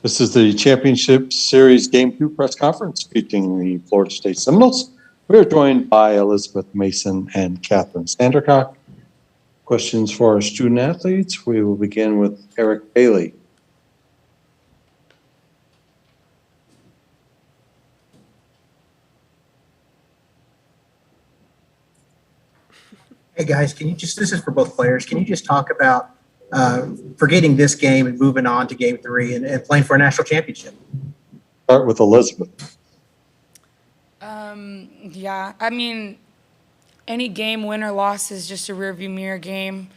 This is the Championship Series Game 2 press conference featuring the Florida State Seminoles. We are joined by Elizabeth Mason and Catherine Sandercock. Questions for our student athletes. We will begin with Eric Bailey. Hey guys, this is for both players, can you just talk about forgetting this game and moving on to game 3 and playing for a national championship? Start with Elizabeth. Yeah, I mean, any game, win or loss, is just a rearview mirror game.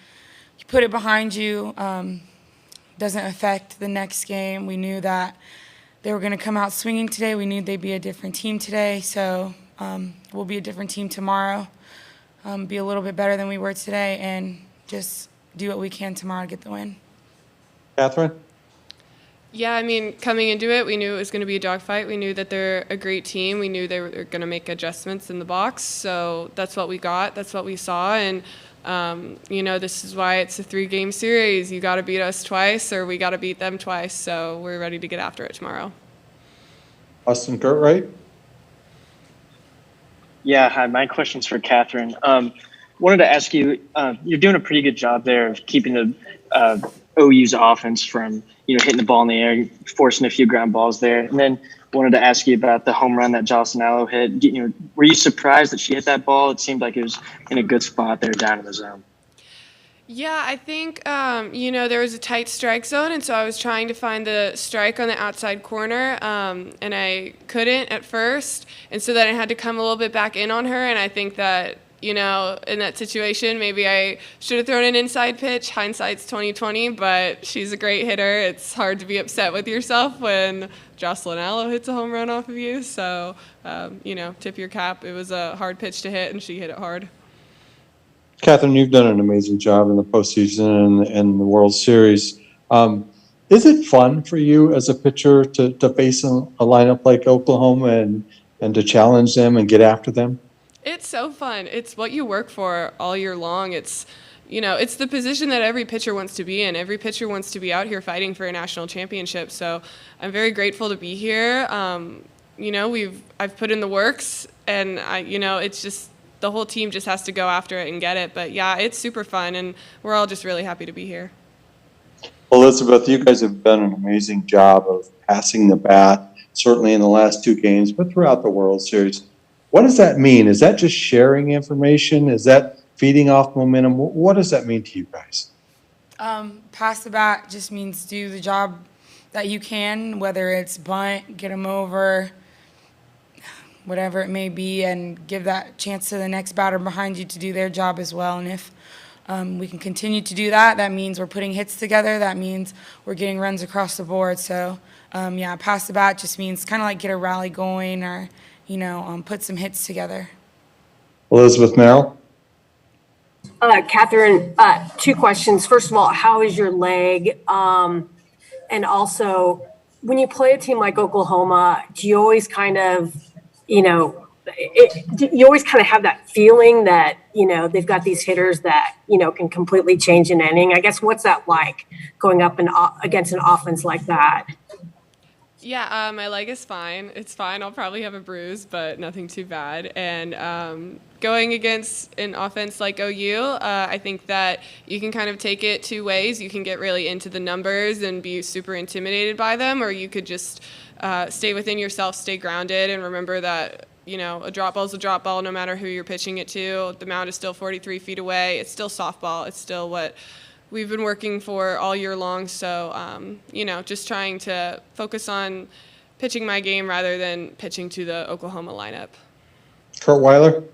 You put it behind you, doesn't affect the next game. We knew that they were going to come out swinging today. We knew they'd be a different team today, so we'll be a different team tomorrow. Be a little bit better than we were today, and just do what we can tomorrow to get the win. Catherine? Yeah, I mean, coming into it, we knew it was going to be a dogfight. We knew that they're a great team. We knew they were going to make adjustments in the box. So that's what we got. That's what we saw. And, this is why it's a 3-game series. You got to beat us twice, or we got to beat them twice. So we're ready to get after it tomorrow. Austin Cartwright? Yeah, hi. My question's for Catherine. Wanted to ask you, you're doing a pretty good job there of keeping the OU's offense from, hitting the ball in the air, forcing a few ground balls there. And then wanted to ask you about the home run that Jocelyn Allo hit. Were you surprised that she hit that ball? It seemed like it was in a good spot there down in the zone. Yeah, I think, there was a tight strike zone, and so I was trying to find the strike on the outside corner, and I couldn't at first, and so then I had to come a little bit back in on her, and I think that, in that situation, maybe I should have thrown an inside pitch. Hindsight's 20/20, but she's a great hitter. It's hard to be upset with yourself when Jocelyn Allo hits a home run off of you, so, tip your cap. It was a hard pitch to hit, and she hit it hard. Catherine, you've done an amazing job in the postseason and the World Series. Is it fun for you as a pitcher to face a lineup like Oklahoma and to challenge them and get after them? It's so fun. It's what you work for all year long. It's the position that every pitcher wants to be in. Every pitcher wants to be out here fighting for a national championship. So I'm very grateful to be here. I've put in the works, and it's just the whole team just has to go after it and get it. But yeah, it's super fun, and we're all just really happy to be here. Elizabeth, you guys have done an amazing job of passing the bat, certainly in the last 2 games, but throughout the World Series. What does that mean? Is that just sharing information? Is that feeding off momentum? What does that mean to you guys? Pass the bat just means do the job that you can, whether it's bunt, get them over, whatever it may be, and give that chance to the next batter behind you to do their job as well. And if we can continue to do that, that means we're putting hits together. That means we're getting runs across the board. So, pass the bat just means kind of like get a rally going or, put some hits together. Elizabeth Merrill? Catherine, 2 questions. First of all, how is your leg? And also, when you play a team like Oklahoma, do you always kind of, you always kind of have that feeling that, they've got these hitters that, can completely change an inning? I guess, what's that like going up against an offense like that? Yeah, my leg is fine. It's fine. I'll probably have a bruise, but nothing too bad. And going against an offense like OU, I think that you can kind of take it 2 ways. You can get really into the numbers and be super intimidated by them, or you could just stay within yourself, stay grounded, and remember that, a drop ball is a drop ball no matter who you're pitching it to. The mound is still 43 feet away. It's still softball. It's still what we've been working for all year long. So, just trying to focus on pitching my game rather than pitching to the Oklahoma lineup. Kurt Weiler?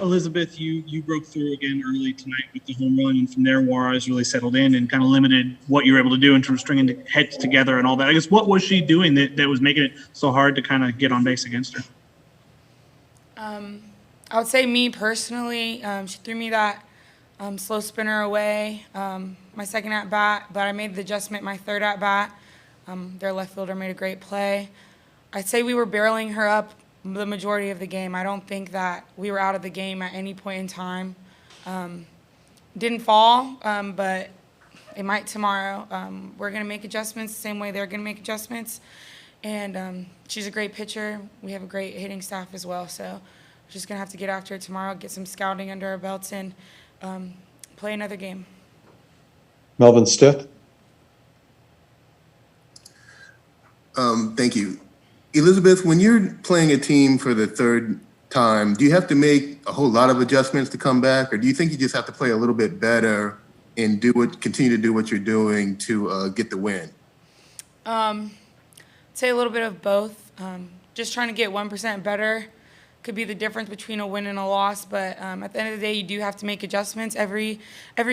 Elizabeth, you broke through again early tonight with the home run, and from there Juarez really settled in and kind of limited what you were able to do in terms of stringing heads together and all that. I guess, what was she doing that was making it so hard to kind of get on base against her? I would say me personally, she threw me that slow spinner away my second at-bat, but I made the adjustment my third at-bat. Their left fielder made a great play. I'd say we were barreling her up the majority of the game. I don't think that we were out of the game at any point in time. Didn't fall, but They might tomorrow. We're going to make adjustments the same way they're going to make adjustments. And she's a great pitcher. We have a great hitting staff as well. So we're just going to have to get after it tomorrow, get some scouting under our belts, and play another game. Melvin Stith? Thank you. Elizabeth, when you're playing a team for the third time, do you have to make a whole lot of adjustments to come back, or do you think you just have to play a little bit better and continue to do what you're doing to get the win? Say a little bit of both. Just trying to get 1% better could be the difference between a win and a loss. But at the end of the day, you do have to make adjustments. Every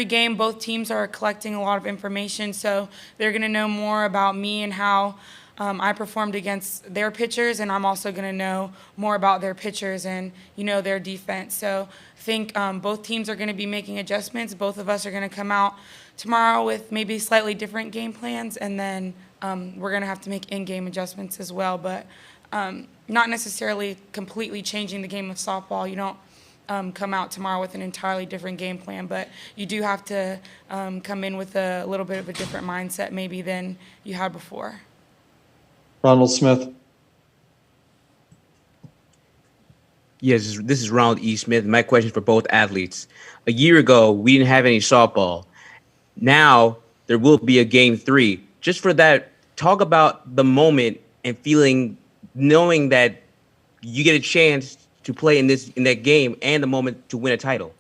game, both teams are collecting a lot of information, so they're going to know more about me and how I performed against their pitchers, and I'm also going to know more about their pitchers and, their defense. So I think both teams are going to be making adjustments. Both of us are going to come out tomorrow with maybe slightly different game plans, and then we're going to have to make in-game adjustments as well, but not necessarily completely changing the game of softball. You don't come out tomorrow with an entirely different game plan, but you do have to come in with a little bit of a different mindset maybe than you had before. Ronald Smith? Yes, this is Ronald E. Smith. My question is for both athletes. A year ago, we didn't have any softball. Now there will be a game 3. Just for that, talk about the moment and feeling, knowing that you get a chance to play in that game and the moment to win a title.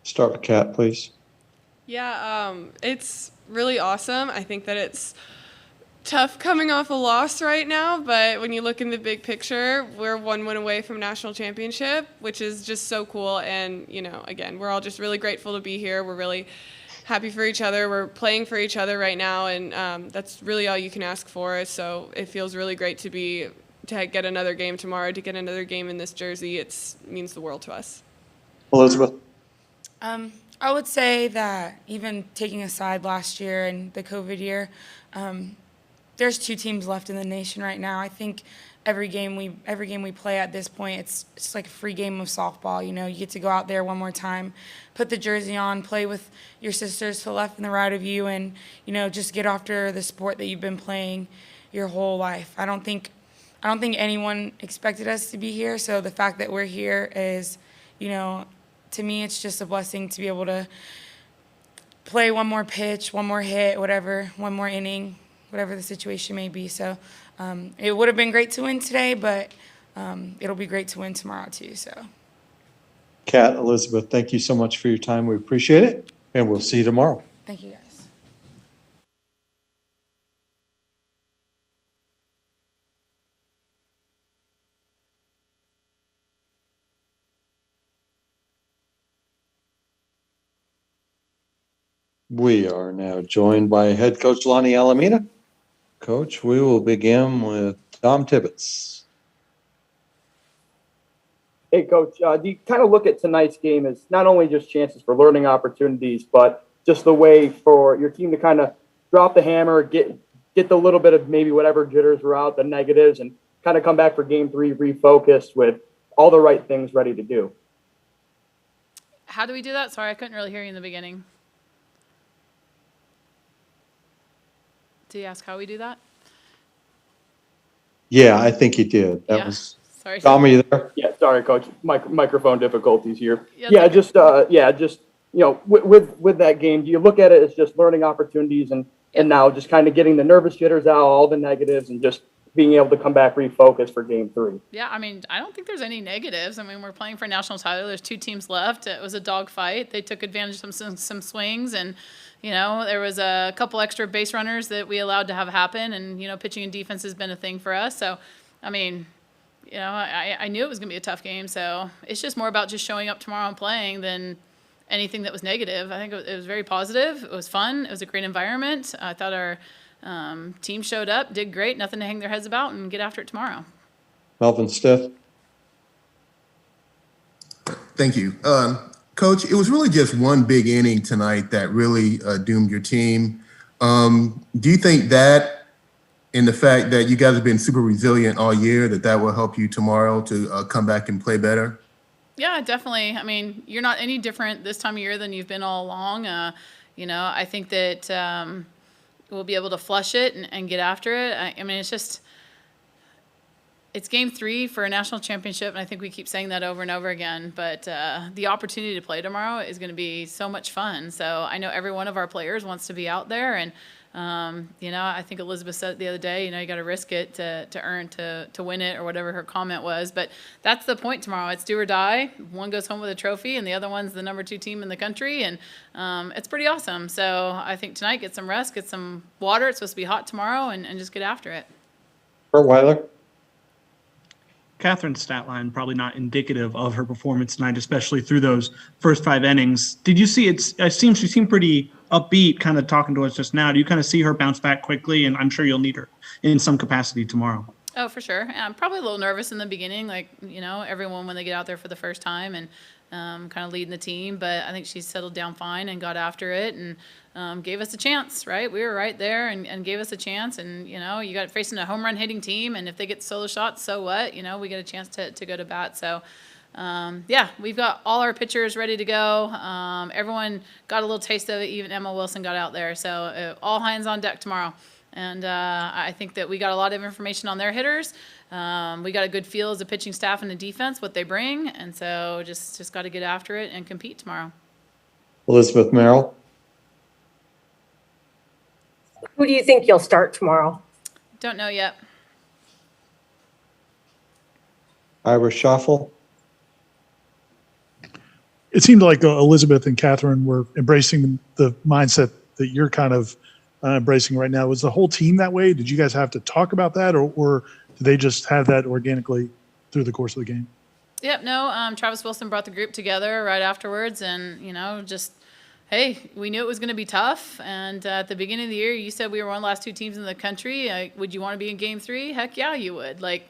Start with Kat, please. Yeah, it's really awesome. I think that it's tough coming off a loss right now, but when you look in the big picture, we're 1 win away from national championship, which is just so cool. And, again, we're all just really grateful to be here. We're really happy for each other. We're playing for each other right now, and that's really all you can ask for. So it feels really great to get another game tomorrow, to get another game in this jersey. It means the world to us. Elizabeth? I would say that even taking aside last year and the COVID year, there's 2 teams left in the nation right now. I think every game we play at this point, it's like a free game of softball. You get to go out there one more time, put the jersey on, play with your sisters to the left and the right of you, and just get after the sport that you've been playing your whole life. I don't think anyone expected us to be here, so the fact that we're here is, to me, it's just a blessing to be able to play one more pitch, one more hit, whatever, one more inning, whatever the situation may be. So it would have been great to win today, but it'll be great to win tomorrow too. So, Kat, Elizabeth, thank you so much for your time. We appreciate it, and we'll see you tomorrow. thank you guys. We are now joined by head coach Lonnie Alameda. Coach, we will begin with Tom Tibbetts. Hey, Coach, do you kind of look at tonight's game as not only just chances for learning opportunities, but just the way for your team to kind of drop the hammer, get the little bit of maybe whatever jitters were out, the negatives, and kind of come back for game 3 refocused with all the right things ready to do? How do we do that? Sorry, I couldn't really hear you in the beginning. Did you ask how we do that? Yeah, I think he did. That Yeah. was Sorry. Tom, are you there? Yeah, sorry, Coach. Microphone difficulties here. Yeah, it's Just with that game, do you look at it as just learning opportunities and now just kind of getting the nervous jitters out, all the negatives, and just being able to come back refocused for game 3? Yeah, I don't think there's any negatives. We're playing for a national title. There's 2 teams left. It was a dogfight. They took advantage of some swings, and there was a couple extra base runners that we allowed to have happen, and pitching and defense has been a thing for us. So, I knew it was going to be a tough game. So it's just more about just showing up tomorrow and playing than anything that was negative. I think it was very positive. It was fun. It was a great environment. I thought our team showed up, did great, nothing to hang their heads about, and get after it tomorrow. Melvin Stith. Thank you. Coach, it was really just one big inning tonight that really doomed your team. Do you think that, and the fact that you guys have been super resilient all year, that will help you tomorrow to come back and play better? Yeah, definitely. You're not any different this time of year than you've been all along. You know, I think that we'll be able to flush it and get after it. I mean, it's game 3 for a national championship, and I think we keep saying that over and over again. But the opportunity to play tomorrow is going to be so much fun. So I know every one of our players wants to be out there, and you know, I think Elizabeth said it the other day. You know, you got to risk it to win it, or whatever her comment was. But that's the point tomorrow. It's do or die. One goes home with a trophy, and the other one's the number 2 team in the country, and it's pretty awesome. So I think tonight, get some rest, get some water. It's supposed to be hot tomorrow, and just get after it. Kurt Weiler? Catherine's stat line probably not indicative of her performance tonight, especially through those first 5 innings. Did you see she seemed pretty upbeat, kind of talking to us just now. Do you kind of see her bounce back quickly? And I'm sure you'll need her in some capacity tomorrow. Oh, for sure. I'm probably a little nervous in the beginning, like, you know, everyone when they get out there for the first time and kind of leading the team. But I think she's settled down fine and got after it and gave us a chance, right? We were right there and gave us a chance. And, you know, you got facing a home run hitting team. And if they get solo shots, so what? You know, we get a chance to go to bat. So, yeah, we've got all our pitchers ready to go. Everyone got a little taste of it. Even Emma Wilson got out there. So all hands on deck tomorrow. And I think that we got a lot of information on their hitters. We got a good feel as a pitching staff and the defense, what they bring. And so just got to get after it and compete tomorrow. Elizabeth Merrill? Who do you think you'll start tomorrow? Don't know yet. Ira Schaffel? It seemed like Elizabeth and Catherine were embracing the mindset that you're kind of embracing right now. Was the whole team that way? Did you guys have to talk about that, or did they just have that organically through the course of the game? Yep, no, Travis Wilson brought the group together right afterwards, and, you know, just, hey, we knew it was going to be tough, and at the beginning of the year, you said we were one of the last 2 teams in the country. Would you want to be in game 3? Heck yeah, you would. Like,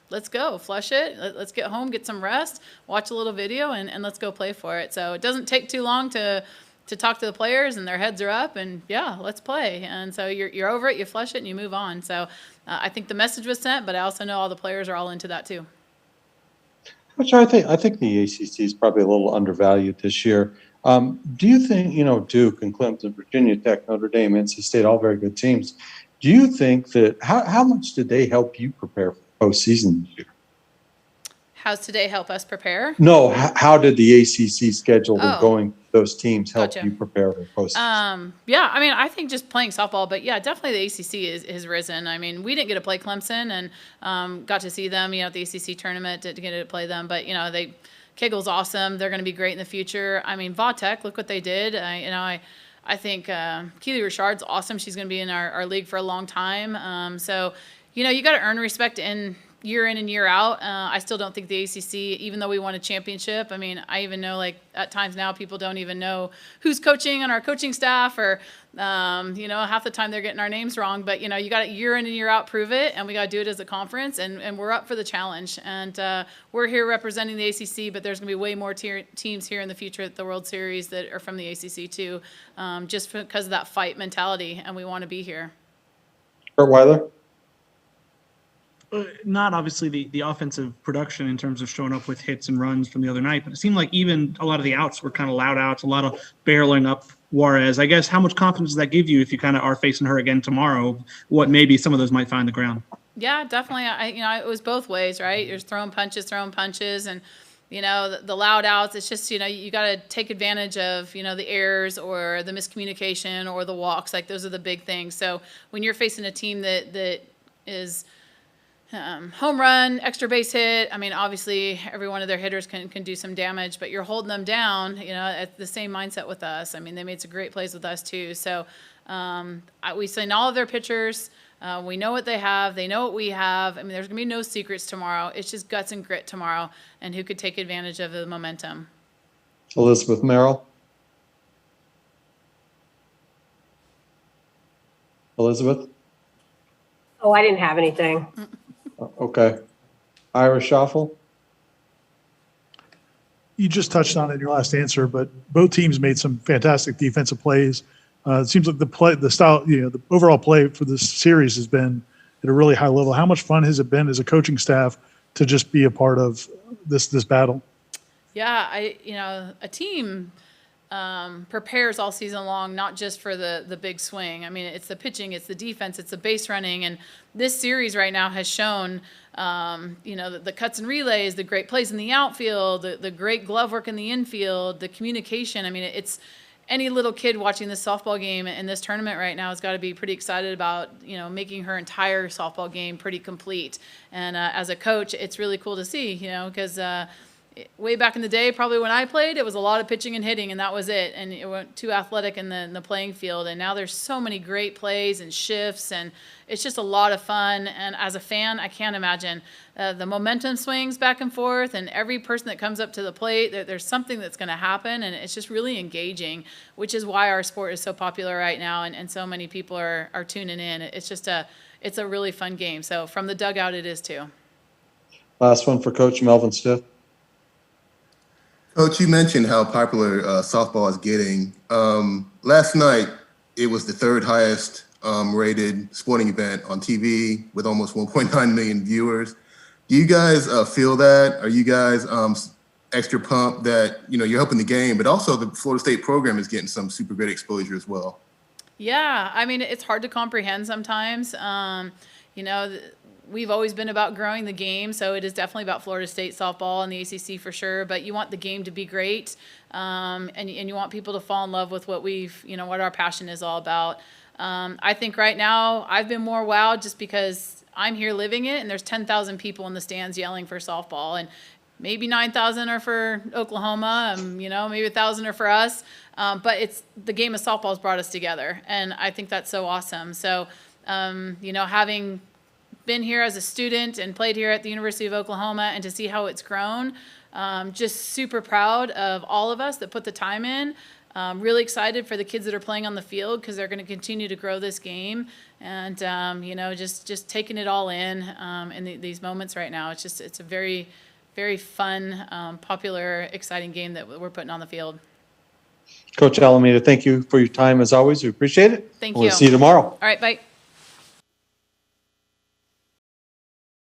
let's go, flush it. Let's get home, get some rest, watch a little video, and let's go play for it. So it doesn't take too long to talk to the players, and their heads are up, and yeah, let's play. And so you're over it, you flush it, and you move on. So I think the message was sent, but I also know all the players are all into that too. Which I think the ACC is probably a little undervalued this year. Do you think, you know, Duke and Clemson, Virginia Tech, Notre Dame, NC State, all very good teams. Do you think that how much did they help you prepare for postseason this year? How's today help us prepare? No, how did the ACC schedule with going those teams help Gotcha. you prepare for postseason? Yeah, I mean, I think just playing softball, but yeah, definitely the ACC has risen. I mean, we didn't get to play Clemson and got to see them, you know, at the ACC tournament to get to play them. But, you know, Kegel's awesome. They're going to be great in the future. I mean, Vautech, look what they did. I think Keely Richard's awesome. She's going to be in our league for a long time. So, you know, you got to earn respect year in and year out. I still don't think the ACC, even though we won a championship, I mean, I even know, like, at times now people don't even know who's coaching on our coaching staff, or, you know, half the time they're getting our names wrong. But, you know, you got to year in and year out prove it, and we got to do it as a conference, and we're up for the challenge. And we're here representing the ACC, but there's going to be way more teams here in the future at the World Series that are from the ACC too, just because of that fight mentality, and we want to be here. Kurt Weiler? Not obviously the offensive production in terms of showing up with hits and runs from the other night, but it seemed like even a lot of the outs were kind of loud outs, a lot of barreling up Juarez. I guess how much confidence does that give you if you kind of are facing her again tomorrow? What maybe some of those might find the ground? Yeah, definitely. It was both ways, right? You're throwing punches, and you know the loud outs. It's just, you know, you got to take advantage of, you know, the errors or the miscommunication or the walks. Like, those are the big things. So when you're facing a team that is home run, extra base hit. I mean, obviously, every one of their hitters can do some damage, but you're holding them down, you know, at the same mindset with us. I mean, they made some great plays with us, too. So we seen all of their pitchers. We know what they have. They know what we have. I mean, there's going to be no secrets tomorrow. It's just guts and grit tomorrow, and who could take advantage of the momentum. Elizabeth Merrill? Elizabeth? Oh, I didn't have anything. Okay. Ira Schaffel? You just touched on it in your last answer, but both teams made some fantastic defensive plays. It seems like the style, you know, the overall play for this series has been at a really high level. How much fun has it been as a coaching staff to just be a part of this battle? Yeah, a team prepares all season long, not just for the big swing. I mean, it's the pitching, it's the defense, it's the base running, and this series right now has shown, the cuts and relays, the great plays in the outfield, the great glove work in the infield, the communication. I mean, it's any little kid watching this softball game in this tournament right now has got to be pretty excited about, making her entire softball game pretty complete. And as a coach, it's really cool to see, because way back in the day, probably when I played, it was a lot of pitching and hitting, and that was it. And it went too athletic in the playing field. And now there's so many great plays and shifts, and it's just a lot of fun. And as a fan, I can't imagine the momentum swings back and forth, and every person that comes up to the plate, there's something that's going to happen, and it's just really engaging, which is why our sport is so popular right now, and so many people are tuning in. It's just it's a really fun game. So from the dugout, it is too. Last one for Coach Melvin Stiff. Coach, you mentioned how popular softball is getting. Last night, it was the third highest rated sporting event on TV with almost 1.9 million viewers. Do you guys feel that? Are you guys extra pumped that, you're helping the game, but also the Florida State program is getting some super great exposure as well? Yeah, I mean, it's hard to comprehend sometimes. We've always been about growing the game, so it is definitely about Florida State softball and the ACC for sure. But you want the game to be great, and you want people to fall in love with what what our passion is all about. I think right now I've been more wowed just because I'm here living it, and there's 10,000 people in the stands yelling for softball, and maybe 9,000 are for Oklahoma, maybe 1,000 are for us. But it's the game of softball has brought us together, and I think that's so awesome. So, having been here as a student and played here at the University of Oklahoma, and to see how it's grown, just super proud of all of us that put the time in. Really excited for the kids that are playing on the field, because they're going to continue to grow this game, and just taking it all in these moments right now. It's a very, very fun, popular, exciting game that we're putting on the field. Coach Alameda, thank you for your time as always. We appreciate it. Thank We'll you. see you tomorrow. All right, bye.